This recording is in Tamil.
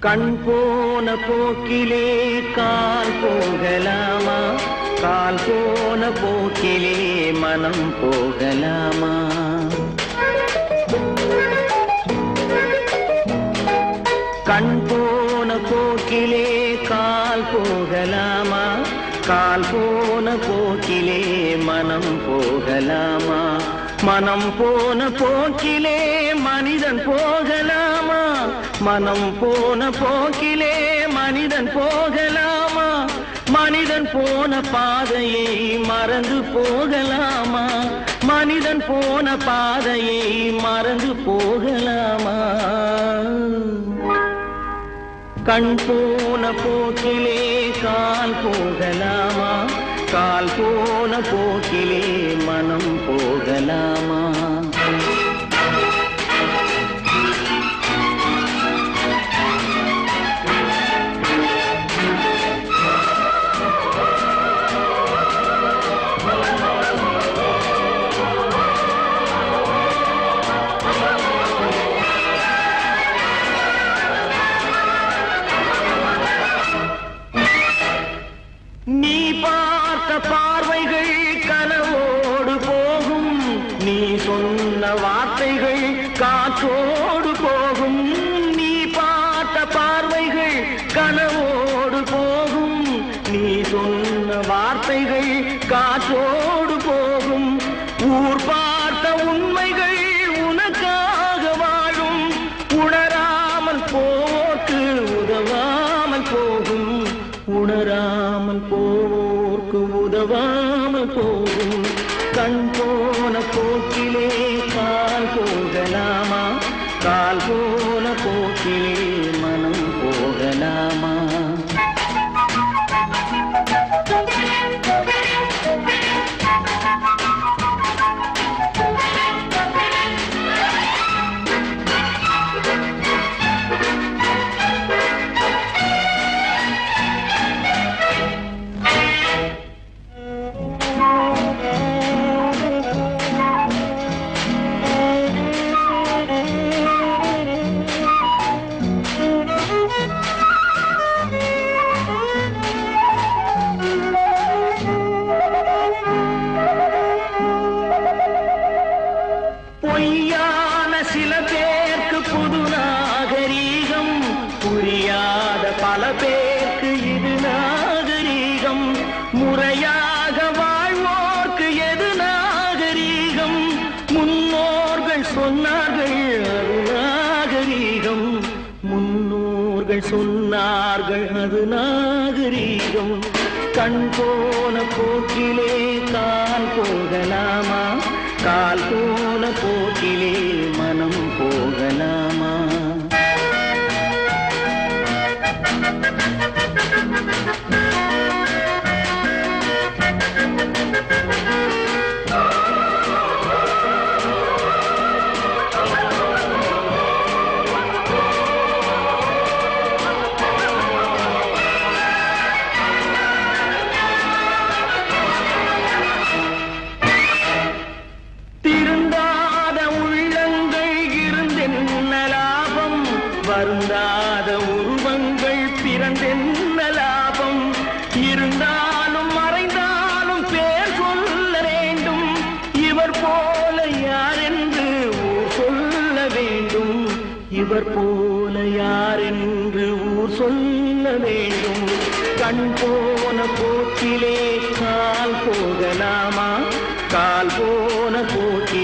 கண் போன போக்கிலே கால் போகலாமா, கால் போன போக்கிலே மனம் போகலாமா? கண் போன போக்கிலே கால் போகலாமா, கால் போன போக்கிலே மனம் போகலாமா? மனம் போன போக்கிலே மனிதன் போகலாமா, மனம் போன போக்கிலே மனிதன் போகலாமா? மனிதன் போன பாதையை மறந்து போகலாமா, மனிதன் போன பாதையை மறந்து போகலாமா? கண் போன போக்கிலே கால் போகலாமா, கால் போன போக்கிலே மனம் போகலாமா? நீ பார்த்த பார்வைகள் கனவோடு போகும், நீ சொன்ன வார்த்தைகள் காற்றோடு போகும். நீ பார்த்த பார்வைகள் கனவோடு போகும், நீ சொன்ன வார்த்தைகள் காற்றோடு போகும். ஊர் பார்த்த உண்மைகள் உனக்காக வாழும், உணராமல் போக்கு உதவாமல் போகும், உணராமல் போர்க்கு உதவாமல் போகும். கண் போன போக்கிலே கால் போகலாமா, கால் போன போக்கிலே மனம் போகலாமா? பொய்யான சில பேருக்கு புது நாகரீகம், புரியாத பல பேருக்கு இது நாகரீகம். முறையாக வாழ்வோர்க்கு எது நாகரீகம்? முன்னோர்கள் சொன்னார்கள் அது நாகரீகம், முன்னோர்கள் சொன்னார்கள் அது நாகரீகம். கண் போன போக்கிலே கால் போகலாமா, கால் போன போக்கிலே மனம் போகலாமா? வருந்தாத உருவங்கள் பிறந்தென்ன லாபம்? இருந்தாலும் மறைந்தாலும் பேர் சொல்ல வேண்டும், இவர் போல யார் என்று ஊர் சொல்ல வேண்டும், இவர் போல யார் என்று ஊர் சொல்ல வேண்டும். கண் போன போக்கிலே கால் போகலாமா? கால் போன போக்கிலே